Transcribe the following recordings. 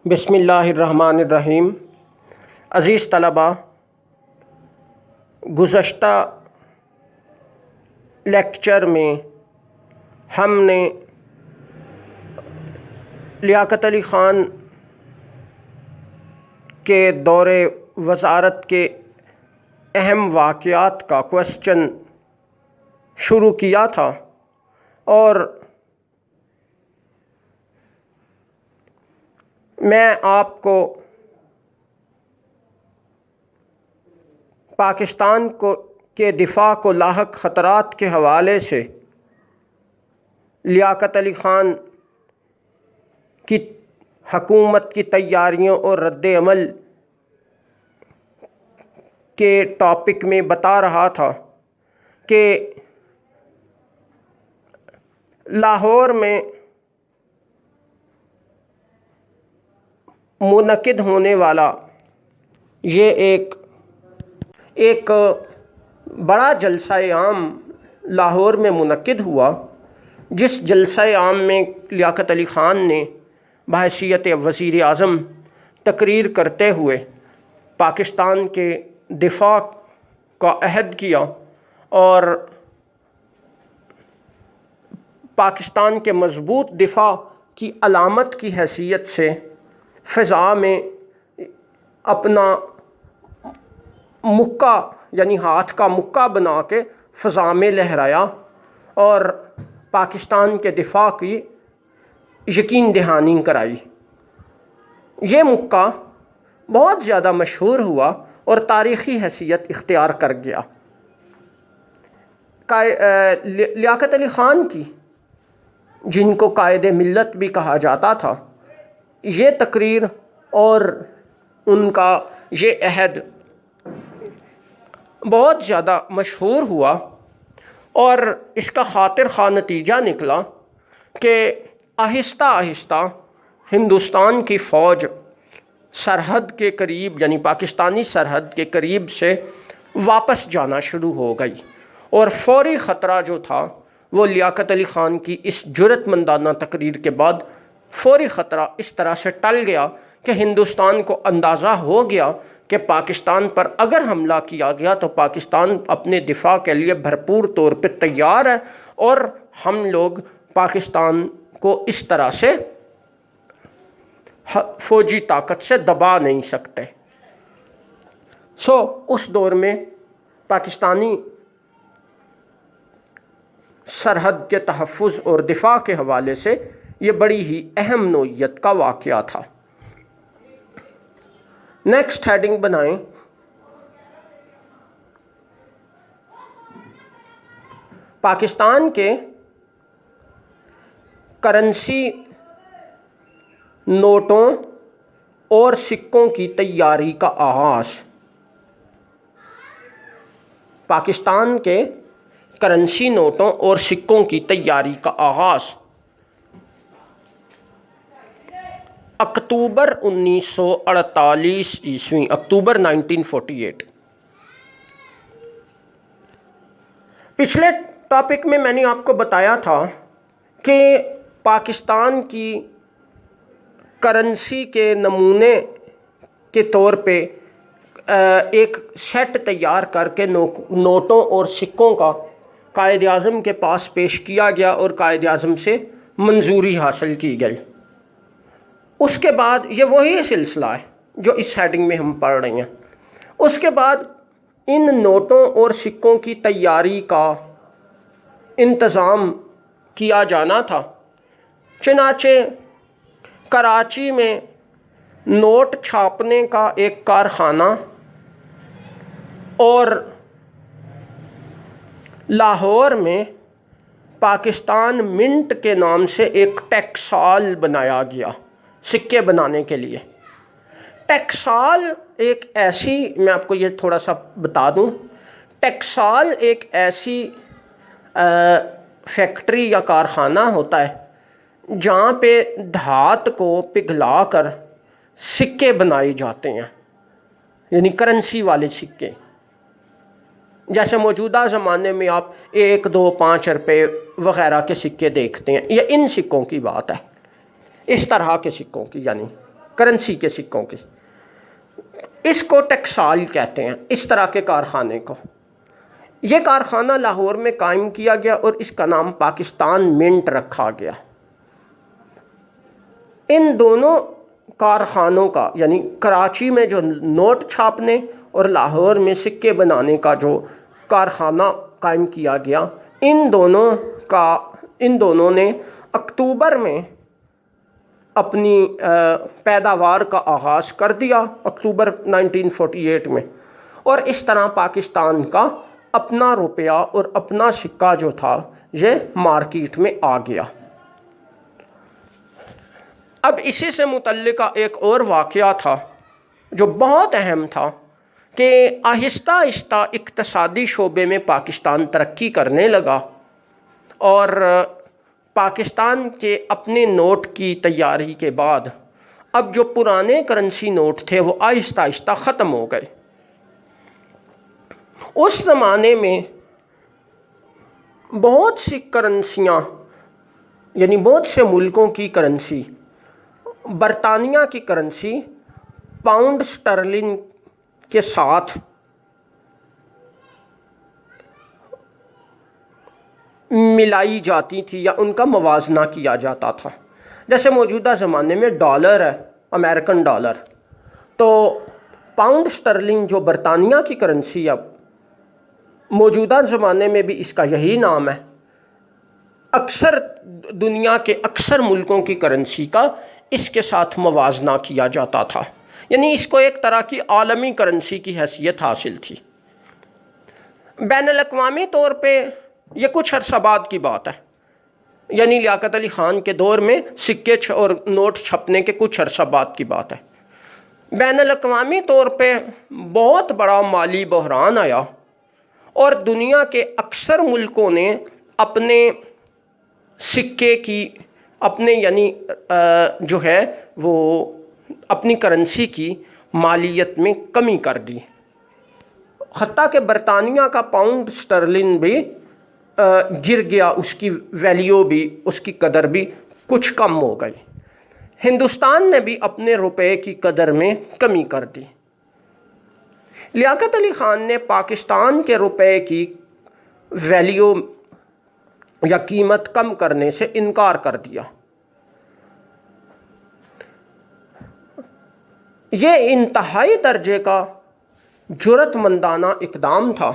بسم اللہ الرحمن الرحیم۔ عزیز طلباء، گزشتہ لیکچر میں ہم نے لیاقت علی خان کے دور وزارت کے اہم واقعات کا کوشچن شروع کیا تھا اور میں آپ کو پاکستان کے دفاع کو لاحق خطرات کے حوالے سے لیاقت علی خان کی حکومت کی تیاریوں اور رد عمل کے ٹاپک میں بتا رہا تھا کہ لاہور میں منعقد ہونے والا یہ ایک بڑا جلسہ عام لاہور میں منعقد ہوا، جس جلسہ عام میں لیاقت علی خان نے بحیثیت وزیر اعظم تقریر کرتے ہوئے پاکستان کے دفاع کا عہد کیا اور پاکستان کے مضبوط دفاع کی علامت کی حیثیت سے فضا میں اپنا مکہ یعنی ہاتھ کا مکہ بنا کے فضا میں لہرایا اور پاکستان کے دفاع کی یقین دہانی کرائی۔ یہ مکہ بہت زیادہ مشہور ہوا اور تاریخی حیثیت اختیار کر گیا۔ لیاقت علی خان کی، جن کو قائد ملت بھی کہا جاتا تھا، یہ تقریر اور ان کا یہ عہد بہت زیادہ مشہور ہوا اور اس کا خاطر خواہ نتیجہ نکلا کہ آہستہ آہستہ ہندوستان کی فوج سرحد کے قریب یعنی پاکستانی سرحد کے قریب سے واپس جانا شروع ہو گئی، اور فوری خطرہ جو تھا وہ لیاقت علی خان کی اس جرأت مندانہ تقریر کے بعد فوری خطرہ اس طرح سے ٹل گیا کہ ہندوستان کو اندازہ ہو گیا کہ پاکستان پر اگر حملہ کیا گیا تو پاکستان اپنے دفاع کے لیے بھرپور طور پہ تیار ہے اور ہم لوگ پاکستان کو اس طرح سے فوجی طاقت سے دبا نہیں سکتے۔ اس دور میں پاکستانی سرحد کے تحفظ اور دفاع کے حوالے سے یہ بڑی ہی اہم نوعیت کا واقعہ تھا۔ نیکسٹ ہیڈنگ بنائیں، پاکستان کے کرنسی نوٹوں اور سکوں کی تیاری کا آغاز۔ پاکستان کے کرنسی نوٹوں اور سکوں کی تیاری کا آغاز اکتوبر 1948 عیسوی، اکتوبر 1948۔ پچھلے ٹاپک میں میں نے آپ کو بتایا تھا کہ پاکستان کی کرنسی کے نمونے کے طور پہ ایک سیٹ تیار کر کے نوٹوں اور سکوں کا قائد اعظم کے پاس پیش کیا گیا اور قائد اعظم سے منظوری حاصل کی گئی۔ اس کے بعد یہ وہی سلسلہ ہے جو اس ہیڈنگ میں ہم پڑھ رہے ہیں۔ اس کے بعد ان نوٹوں اور سکوں کی تیاری کا انتظام کیا جانا تھا، چنانچہ کراچی میں نوٹ چھاپنے کا ایک کارخانہ اور لاہور میں پاکستان منٹ کے نام سے ایک ٹیکسال بنایا گیا سکے بنانے کے لیے۔ ٹیکسال ایک ایسی، میں آپ کو یہ تھوڑا سا بتا دوں، ٹیکسال ایک ایسی فیکٹری یا کارخانہ ہوتا ہے جہاں پہ دھات کو پگھلا کر سکے بنائے جاتے ہیں، یعنی کرنسی والے سکے۔ جیسے موجودہ زمانے میں آپ 1، 2، 5 روپے وغیرہ کے سکے دیکھتے ہیں، یہ ان سکوں کی بات ہے، اس طرح کے سکوں کی، یعنی کرنسی کے سکوں کی، اس کو ٹیکسال کہتے ہیں، اس طرح کے کارخانے کو۔ یہ کارخانہ لاہور میں قائم کیا گیا اور اس کا نام پاکستان منٹ رکھا گیا۔ ان دونوں کارخانوں کا، یعنی کراچی میں جو نوٹ چھاپنے اور لاہور میں سکے بنانے کا جو کارخانہ قائم کیا گیا، ان دونوں نے اکتوبر میں اپنی پیداوار کا آغاز کر دیا، اکتوبر 1948 میں، اور اس طرح پاکستان کا اپنا روپیہ اور اپنا سکہ جو تھا یہ مارکیٹ میں آ گیا۔ اب اسی سے متعلقہ ایک اور واقعہ تھا جو بہت اہم تھا کہ آہستہ آہستہ اقتصادی شعبے میں پاکستان ترقی کرنے لگا، اور پاکستان کے اپنے نوٹ کی تیاری کے بعد اب جو پرانے کرنسی نوٹ تھے وہ آہستہ آہستہ ختم ہو گئے۔ اس زمانے میں بہت سی کرنسیاں، یعنی بہت سے ملکوں کی کرنسی، برطانیہ کی کرنسی پاؤنڈ سٹرلنگ کے ساتھ ملائی جاتی تھی یا ان کا موازنہ کیا جاتا تھا۔ جیسے موجودہ زمانے میں ڈالر ہے، امریکن ڈالر، تو پاؤنڈ سٹرلنگ جو برطانیہ کی کرنسی ہے، موجودہ زمانے میں بھی اس کا یہی نام ہے، اکثر دنیا کے اکثر ملکوں کی کرنسی کا اس کے ساتھ موازنہ کیا جاتا تھا، یعنی اس کو ایک طرح کی عالمی کرنسی کی حیثیت حاصل تھی۔ بین الاقوامی طور پہ یہ کچھ عرصہ بعد کی بات ہے، یعنی لیاقت علی خان کے دور میں سکے اور نوٹ چھپنے کے کچھ عرصہ بعد کی بات ہے۔ بین الاقوامی طور پہ بہت بڑا مالی بحران آیا اور دنیا کے اکثر ملکوں نے اپنے سکے کی، اپنے یعنی جو ہے وہ اپنی کرنسی کی مالیت میں کمی کر دی، حتیٰ کہ برطانیہ کا پاؤنڈ سٹرلنگ بھی گر گیا، اس کی ویلیو بھی، اس کی قدر بھی کچھ کم ہو گئی۔ ہندوستان نے بھی اپنے روپے کی قدر میں کمی کر دی۔ لیاقت علی خان نے پاکستان کے روپے کی ویلیو یا قیمت کم کرنے سے انکار کر دیا۔ یہ انتہائی درجے کا جرأت مندانہ اقدام تھا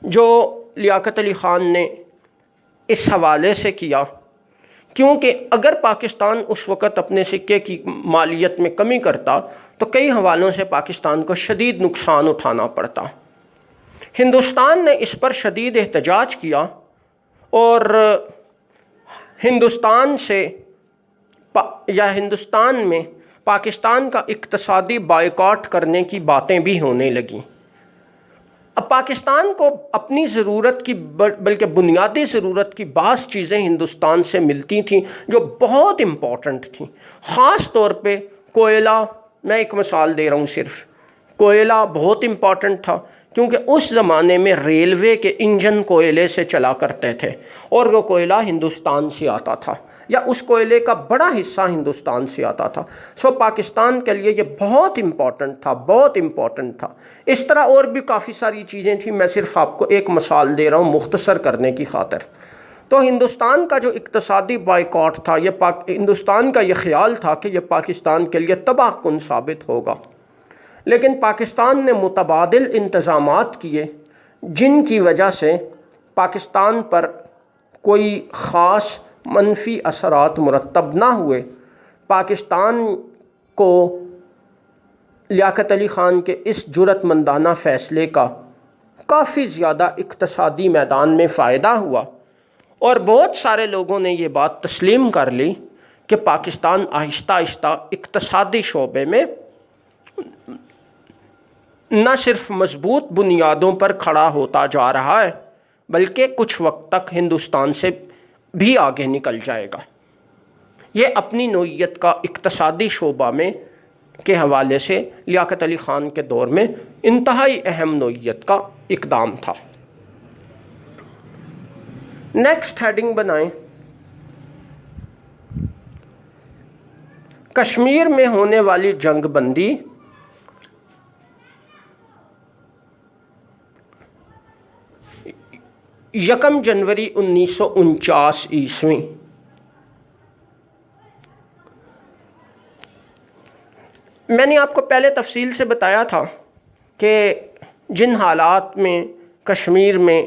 جو لیاقت علی خان نے اس حوالے سے کیا، کیونکہ اگر پاکستان اس وقت اپنے سکے کی مالیت میں کمی کرتا تو کئی حوالوں سے پاکستان کو شدید نقصان اٹھانا پڑتا۔ ہندوستان نے اس پر شدید احتجاج کیا اور ہندوستان میں پاکستان کا اقتصادی بائیکاٹ کرنے کی باتیں بھی ہونے لگیں۔ اب پاکستان کو اپنی ضرورت کی، بلکہ بنیادی ضرورت کی بعض چیزیں ہندوستان سے ملتی تھیں جو بہت امپورٹنٹ تھیں، خاص طور پہ کوئلہ۔ میں ایک مثال دے رہا ہوں، صرف کوئلہ بہت امپورٹنٹ تھا، کیونکہ اس زمانے میں ریلوے کے انجن کوئلے سے چلا کرتے تھے اور وہ کوئلہ ہندوستان سے آتا تھا، یا اس کوئلے کا بڑا حصہ ہندوستان سے آتا تھا۔ سو پاکستان کے لیے یہ بہت امپورٹنٹ تھا، بہت امپورٹنٹ تھا۔ اس طرح اور بھی کافی ساری چیزیں تھیں، میں صرف آپ کو ایک مثال دے رہا ہوں مختصر کرنے کی خاطر۔ تو ہندوستان کا جو اقتصادی بائیکاٹ تھا، ہندوستان کا یہ خیال تھا کہ یہ پاکستان کے لیے تباہ کن ثابت ہوگا، لیکن پاکستان نے متبادل انتظامات کیے جن کی وجہ سے پاکستان پر کوئی خاص منفی اثرات مرتب نہ ہوئے۔ پاکستان کو لیاقت علی خان کے اس جرأت مندانہ فیصلے کا کافی زیادہ اقتصادی میدان میں فائدہ ہوا، اور بہت سارے لوگوں نے یہ بات تسلیم کر لی کہ پاکستان آہستہ آہستہ اقتصادی شعبے میں نہ صرف مضبوط بنیادوں پر کھڑا ہوتا جا رہا ہے، بلکہ کچھ وقت تک ہندوستان سے بھی آگے نکل جائے گا۔ یہ اپنی نوعیت کا اقتصادی شعبہ میں کے حوالے سے لیاقت علی خان کے دور میں انتہائی اہم نوعیت کا اقدام تھا۔ نیکسٹ ہیڈنگ بنائیں، کشمیر میں ہونے والی جنگ بندی یکم جنوری 1949 عیسوی۔ میں نے آپ کو پہلے تفصیل سے بتایا تھا کہ جن حالات میں کشمیر میں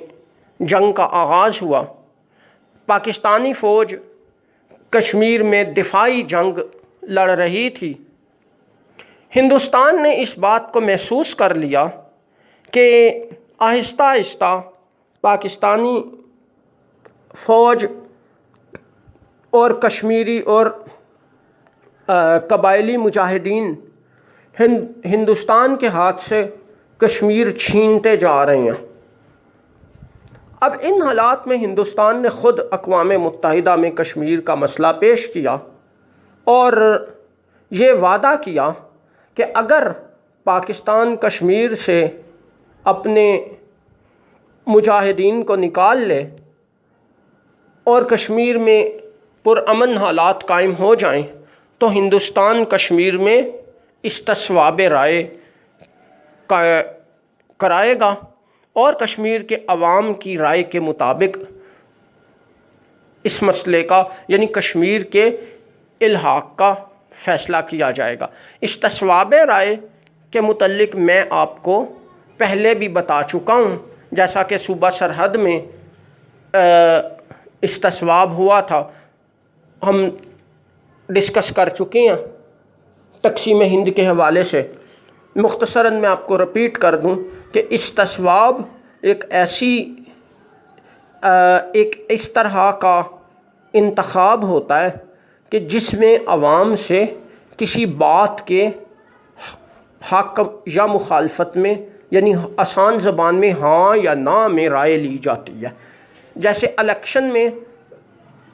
جنگ کا آغاز ہوا، پاکستانی فوج کشمیر میں دفاعی جنگ لڑ رہی تھی، ہندوستان نے اس بات کو محسوس کر لیا کہ آہستہ آہستہ پاکستانی فوج اور کشمیری اور قبائلی مجاہدین ہندوستان کے ہاتھ سے کشمیر چھینتے جا رہے ہیں۔ اب ان حالات میں ہندوستان نے خود اقوام متحدہ میں کشمیر کا مسئلہ پیش کیا اور یہ وعدہ کیا کہ اگر پاکستان کشمیر سے اپنے مجاہدین کو نکال لے اور کشمیر میں پرامن حالات قائم ہو جائیں تو ہندوستان کشمیر میں استصواب رائے کرائے گا اور کشمیر کے عوام کی رائے کے مطابق اس مسئلے کا یعنی کشمیر کے الحاق کا فیصلہ کیا جائے گا۔ استصواب رائے کے متعلق میں آپ کو پہلے بھی بتا چکا ہوں، جیسا کہ صوبہ سرحد میں استصواب ہوا تھا، ہم ڈسکس کر چکے ہیں تقسیم ہند کے حوالے سے۔ مختصراً میں آپ کو رپیٹ کر دوں کہ استصواب ایک اس طرح کا انتخاب ہوتا ہے کہ جس میں عوام سے کسی بات کے حق یا مخالفت میں یعنی آسان زبان میں ہاں یا نہ میں رائے لی جاتی ہے۔ جیسے الیکشن میں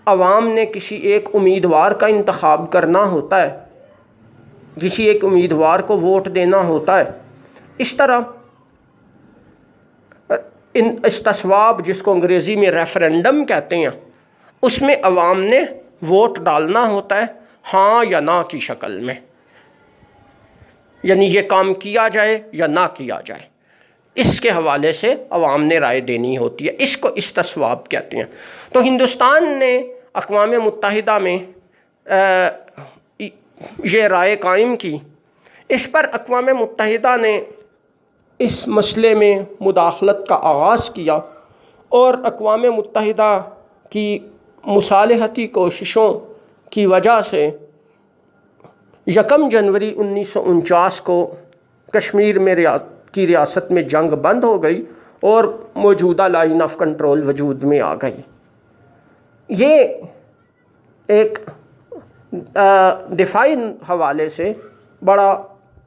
عوام نے کسی ایک امیدوار کا انتخاب کرنا ہوتا ہے، کسی ایک امیدوار کو ووٹ دینا ہوتا ہے، اس طرح استصواب جس کو انگریزی میں ریفرینڈم کہتے ہیں، اس میں عوام نے ووٹ ڈالنا ہوتا ہے ہاں یا نہ کی شکل میں، یعنی یہ کام کیا جائے یا نہ کیا جائے، اس کے حوالے سے عوام نے رائے دینی ہوتی ہے، اس کو استصواب کہتے ہیں۔ تو ہندوستان نے اقوام متحدہ میں یہ رائے قائم کی، اس پر اقوام متحدہ نے اس مسئلے میں مداخلت کا آغاز کیا اور اقوام متحدہ کی مصالحتی کوششوں کی وجہ سے یکم جنوری 1949 کو کشمیر میں کی ریاست میں جنگ بند ہو گئی اور موجودہ لائن آف کنٹرول وجود میں آ گئی۔ یہ ایک دفاعی حوالے سے بڑا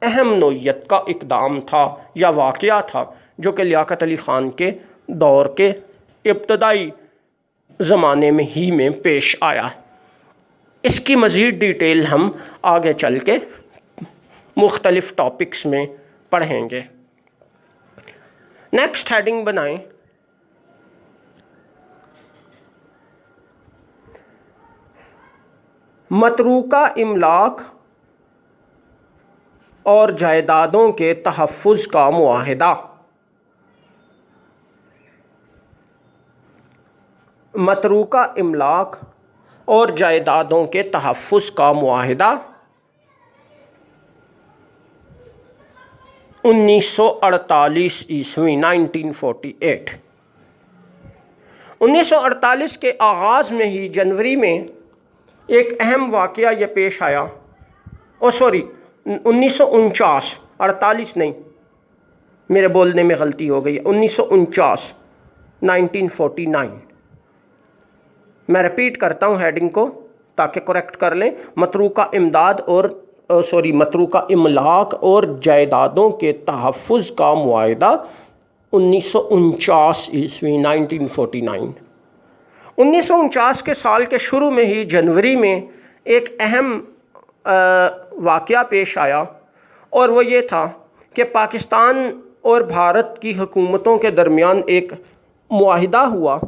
اہم نوعیت کا اقدام تھا یا واقعہ تھا جو کہ لیاقت علی خان کے دور کے ابتدائی زمانے میں ہی میں پیش آیا۔ اس کی مزید ڈیٹیل ہم آگے چل کے مختلف ٹاپکس میں پڑھیں گے۔ نیکسٹ ہیڈنگ بنائیں متروکہ املاک اور جائیدادوں کے تحفظ کا معاہدہ۔ متروکہ املاک اور جائیدادوں کے تحفظ کا معاہدہ 1948 عیسوی 1948۔ 1948 کے آغاز میں ہی جنوری میں ایک اہم واقعہ یہ پیش آیا، 1949، 48 نہیں، میرے بولنے میں غلطی ہو گئی، 1949 1949۔ میں رپیٹ کرتا ہوں ہیڈنگ کو تاکہ کریکٹ کر لیں۔ متروکہ املاک اور جائیدادوں کے تحفظ کا معاہدہ 1949 عیسوی 1949۔ 1949 کے سال کے شروع میں ہی جنوری میں ایک اہم واقعہ پیش آیا اور وہ یہ تھا کہ پاکستان اور بھارت کی حکومتوں کے درمیان ایک معاہدہ ہوا۔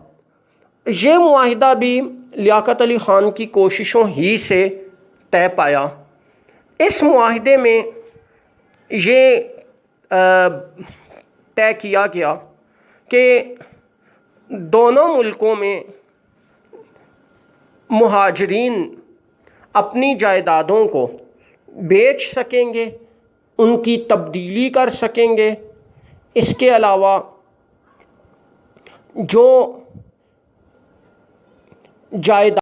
یہ معاہدہ بھی لیاقت علی خان کی کوششوں ہی سے طے پایا اس معاہدے میں یہ طے کیا گیا کہ دونوں ملکوں میں مہاجرین اپنی جائیدادوں کو بیچ سکیں گے، ان کی تبدیلی کر سکیں گے۔ اس کے علاوہ جو جائیداد